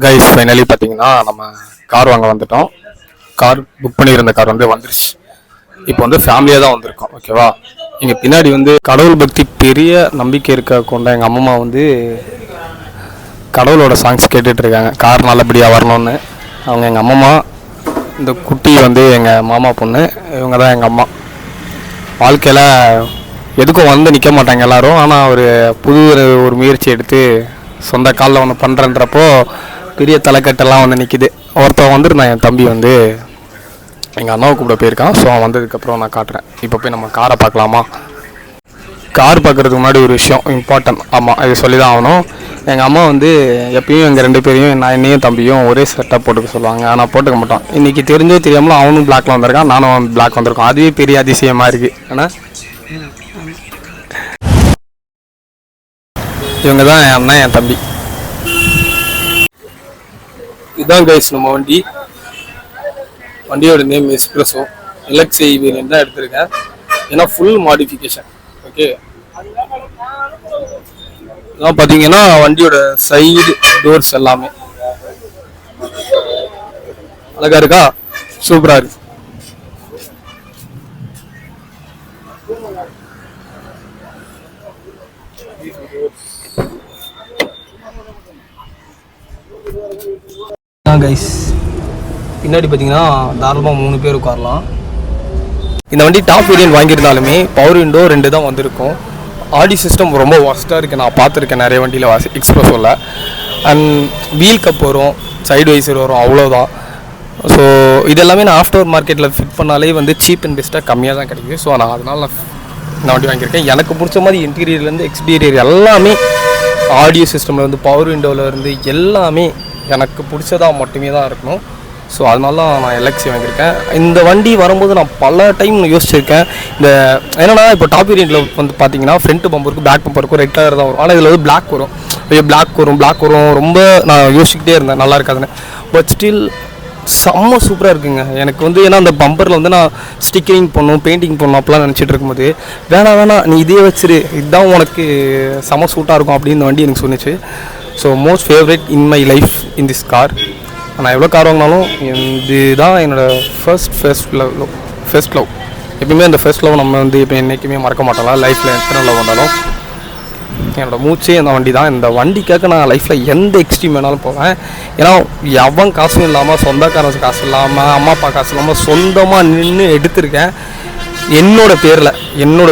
Guys finally பார்த்தீங்கன்னா நம்ம car வாங்க வந்துட்டோம். கார் புக் பண்ணியிருந்த கார் வந்துருச்சு. இப்போ ஃபேமிலியாக தான் வந்திருக்கோம். ஓகேவா, இங்கே பின்னாடி கடவுள் பக்தி பெரிய நம்பிக்கை இருக்க கொண்ட எங்கள் அம்மா கடவுளோட சாங்ஸ் கேட்டுட்டு இருக்காங்க கார் நல்லபடியாக வரணும்னு. அவங்க எங்கள் அம்மம்மா. இந்த குட்டி எங்கள் மாமா பொண்ணு. இவங்க தான் எங்கள் அம்மா. வாழ்க்கையில் எதுக்கும் நிற்க மாட்டாங்க எல்லோரும். ஆனால் புது ஒரு முயற்சி எடுத்து சொந்த காலில் ஒன்று பண்ணுறன்றப்போ பெரிய தலைக்கட்டெல்லாம் நிற்கிது. ஒருத்தன் வந்திருந்தான், என் தம்பி எங்கள் அண்ணாவை கூப்பிட போயிருக்கான். ஸோ அவன் வந்ததுக்கப்புறம் நான் காட்டுறேன். இப்போ போய் நம்ம காரை பார்க்கலாமா? கார் பார்க்குறதுக்கு முன்னாடி ஒரு விஷயம் இம்பார்ட்டன்ட். ஆமாம், இது சொல்லி தான் ஆகணும். எங்கள் அம்மா எப்பயும் எங்கள் ரெண்டு பேரையும் என்னையும் தம்பியும் ஒரே செட்டாக போட்டுக்க சொல்லுவாங்க. ஆனால் போட்டுக்க மாட்டோம். இன்றைக்கி தெரிஞ்சோ தெரியாமலும் அவனும் பிளாக்ல வந்திருக்கான், நானும் பிளாக் வந்திருக்கோம். அதுவே பெரிய அதிசயமாக இருக்குது. ஆனால் இவங்க தான் என் அண்ணன், என் தம்பி. இதுதான் கைஸ் நம்ம வண்டியோட நேம் எஸ்பிரஸோ. எலக்ட்ரி வேரியன்ட் தான் எடுத்திருக்கேன். ஏன்னா ஃபுல் மாடிஃபிகேஷன். ஓகே, இதான் பார்த்தீங்கன்னா வண்டியோட சைடு டோர்ஸ் எல்லாமே அழகா இருக்கா, சூப்பரா இருக்கு. கைஸ் பின்னாடி பார்த்தீங்கன்னா தாராளமாக 3 பேர் உட்காரலாம். இந்த வண்டி டாப் வேரியன்ட் வாங்கியிருந்தாலுமே பவர் விண்டோ 2 தான் வந்திருக்கும். ஆடி சிஸ்டம் ரொம்ப ஒஸ்ட்டாக இருக்குது. நான் பார்த்துருக்கேன் நிறைய வண்டியில் எக்ஸ்பிரஸோவில். அண்ட் வீல் கப் வரும், சைடு வைசர் வரும், அவ்வளோதான். ஸோ இதெல்லாமே நான் ஆஃப்டர் மார்க்கெட்டில் ஃபிட் பண்ணாலே சீப் அண்ட் பெஸ்ட்டாக கம்மியாக தான் கிடைக்குது. ஸோ அதனால் இந்த வண்டி வாங்கியிருக்கேன். எனக்கு பிடிச்ச மாதிரி இன்டீரியர்லேருந்து எக்ஸ்டீரியர் எல்லாமே, ஆடியோ சிஸ்டமில் பவர் விண்டோவில் இருந்து எல்லாமே எனக்கு பிடிச்சதாக மட்டுமே தான் இருக்கணும். ஸோ அதனால தான் நான் எல்எக்ஸி வாங்கியிருக்கேன். இந்த வண்டி வரும்போது நான் பல டைம் யோசிச்சிருக்கேன். என்னென்னா இப்போ டாப் வேரியண்ட்டில் பார்த்தீங்கன்னா ஃப்ரண்ட் பம்பருக்கும் பேக் பம்பருக்கும் ரெட் கலர் தான் வரும். ஆனால் இதில் பிளாக் வரும். பிளாக் வரும். ரொம்ப நான் யோசிச்சுக்கிட்டே இருந்தேன் நல்லா இருக்காதுன்னு. பட் ஸ்டில் செம்ம சூப்பராக இருக்குங்க. எனக்கு ஏன்னா அந்த பம்பரில் நான் ஸ்டிக்கரிங் பண்ணணும், பெயிண்டிங் பண்ணணும் அப்போலாம் நினச்சிட்டு இருக்கும்போது, வேணாம் நீ இதே வச்சிரு, இதுதான் உனக்கு செம்ம சூட்டாக இருக்கும் அப்படின்னு இந்த வண்டி எனக்கு சொன்னிச்சு. So most favourite in my life in this car. நான் எவ்வளோ கார் வாங்கினாலும் இதுதான் என்னோடய ஃபர்ஸ்ட் லவ். எப்பயுமே அந்த ஃபர்ஸ்ட் லவ் நம்ம இப்போ என்றைக்குமே மறக்க மாட்டோம். லைஃப்பில் எத்தனை லவ் வந்தாலும் என்னோடய மூச்சே இந்த வண்டி தான். இந்த வண்டிக்காக நான் லைஃப்பில் எந்த எக்ஸ்ட்ரீம் வேணாலும் போவேன். ஏன்னா எவன் காசும் இல்லாமல், சொந்தக்காரன் காசு இல்லாமல், அம்மா அப்பா காசு இல்லாமல் சொந்தமாக நின்று எடுத்திருக்கேன். என்னோடய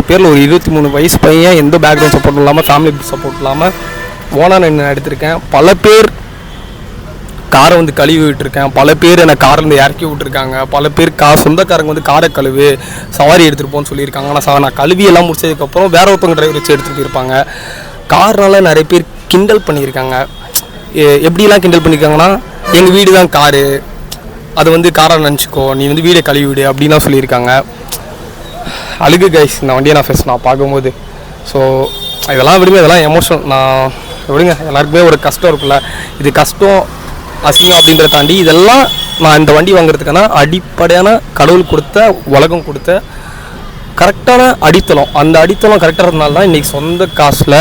பேரில் ஒரு 23 வயசு பையன், எந்த பேக்ரவுண்ட் சப்போர்ட் இல்லாமல், ஃபேமிலி சப்போர்ட் இல்லாமல் ஓனாக நான் எடுத்திருக்கேன். பல பேர் காரை கழுவி விட்டுருக்கேன். பல பேர் என்னை காரில் இறக்கி விட்டுருக்காங்க. பல பேர் சொந்தக்காரங்க காரை கழுவு சவாரி எடுத்துகிட்டு போன்னு சொல்லியிருக்காங்க. ஆனால் நான் கழுவி எல்லாம் முடிச்சதுக்கப்புறம் வேற ஒருத்தவங்க டிரைவர் வச்சு எடுத்துகிட்டு போயிருப்பாங்க. கார்னால நிறைய பேர் கிண்டல் பண்ணியிருக்காங்க. எப்படிலாம் கிண்டல் பண்ணியிருக்காங்கன்னா, எங்கள் வீடு தான் காரு, அது காரை நினச்சிக்கோ, நீ வீடை கழுவி விடு அப்படின்லாம் சொல்லியிருக்காங்க. அழுகு கைஸ் இந்த வண்டியை நான் பார்க்கும்போது. ஸோ இதெல்லாம் விடுங்க, இதெல்லாம் எமோஷனல். நான் விடுங்க, எல்லாருக்குமே ஒரு கஷ்டம் இருக்குல்ல. இது கஷ்டம் அசிங்கம் அப்படின்றத தாண்டி இதெல்லாம் நான் இந்த வண்டி வாங்குறதுக்கான அடிப்படையான கடவுள் கொடுத்த, உலகம் கொடுத்த கரெக்டான அடித்தளம். அந்த அடித்தளம் கரெக்டாக இருந்தனால தான் இன்றைக்கி சொந்த காசில்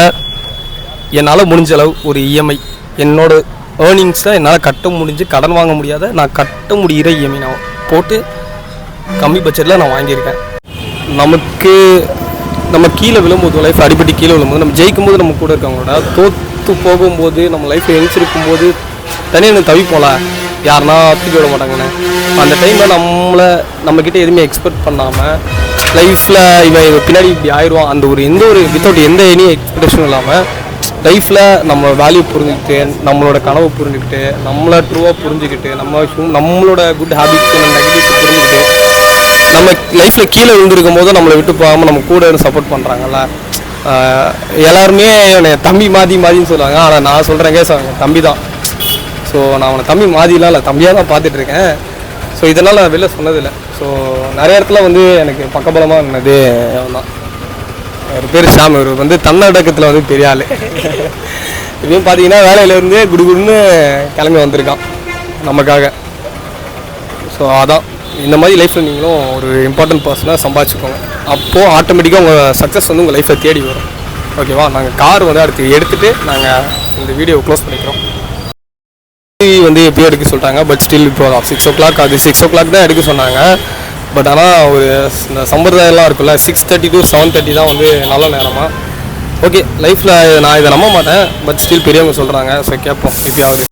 என்னால் முடிஞ்ச அளவு ஒரு இஎம்ஐ என்னோட ஏர்னிங்ஸில் என்னால் கட்ட முடிஞ்சு, கடன் வாங்க முடியாத நான் கட்ட முடிகிற இஎம்ஐ நான் போட்டு கம்மி பட்ஜெட்டில் நான் வாங்கியிருக்கேன். நம்ம கீழே விழும்போது, லைஃப் அடிப்படி கீழே விழும்போது, நம்ம ஜெயிக்கும் போது நம்ம கூட இருக்கவங்களோட தோற்று போகும்போது, நம்ம லைஃப்பில் எழுச்சிருக்கும் போது தனியாக எனக்கு தவிப்போல, யாருன்னா தூக்கி விட மாட்டாங்கண்ணே. அந்த டைமில் நம்மக்கிட்ட எதுவுமே எக்ஸ்பெக்ட் பண்ணாமல் லைஃப்பில் இவன் பின்னாடி இப்படி ஆயிடுவான், அந்த எந்த ஒரு வித்தவுட் எந்த எனி எக்ஸ்பெக்டேஷனும் இல்லாமல் லைஃப்பில் நம்ம வேல்யூ புரிஞ்சுக்கிட்டு, நம்மளோட கனவு புரிஞ்சுக்கிட்டு, நம்மளை ட்ரூவாக புரிஞ்சுக்கிட்டு, நம்மளோட குட் ஹேபிட்ஸ் நெகட்டிவ்ஸ் புரிஞ்சுக்கிட்டு, நம்ம லைஃப்பில் கீழே விழுந்திருக்கும் போது நம்மளை விட்டு போகாமல் நம்ம கூட சப்போர்ட் பண்ணுறாங்கல்ல. எல்லாருமே என்னை தம்பி மாதின்னு சொல்லுவாங்க. ஆனால் நான் சொல்கிறேங்க தம்பி தான். ஸோ நான் அவனை தம்பி மாதிலாம் இல்லை, தம்பியாக தான் பார்த்துட்ருக்கேன். ஸோ இதெல்லாம் நான் வெளில சொன்னதில்லை. ஸோ நிறைய இடத்துல எனக்கு பக்கபலமாக இருந்தது அவன் தான். ஒரு பேர் ஷாம். இவர் தன்னடக்கத்தில் பெரிய ஆள். இப்பயும் பார்த்தீங்கன்னா வேலையிலேருந்து குடுகுடுன்னு கிளம்பி வந்திருக்கான் நமக்காக. ஸோ அதான், இந்த மாதிரி லைஃப்பில் நீங்களும் ஒரு இம்பார்ட்டன்ட் பர்சனாக சம்பாதிச்சுக்கோங்க. அப்போது ஆட்டோமேட்டிக்காக உங்கள் சக்ஸஸ் உங்கள் லைஃப்பில் தேடி வரும். ஓகேவா, நாங்கள் கார் அடுத்து எடுத்துகிட்டு நாங்கள் இந்த வீடியோவை க்ளோஸ் பண்ணிக்கிறோம். வந்து எப்போ எடுக்க சொல்லிட்டாங்க. பட் ஸ்டில் இப்போ 6 o'clock அது 6 o'clock தான் எடுக்க சொன்னாங்க. பட் ஆனால் ஒரு இந்த சம்பிரதாயம்லாம் இருக்குல்ல 6:30 to 7:30 தான் வந்து நல்ல நேரமாக. ஓகே, லைஃப்பில் நான் இதை நம்ப மாட்டேன். பட் ஸ்டில் பெரியவங்க சொல்கிறாங்க. ஸோ கேட்போம் எப்பயாவது.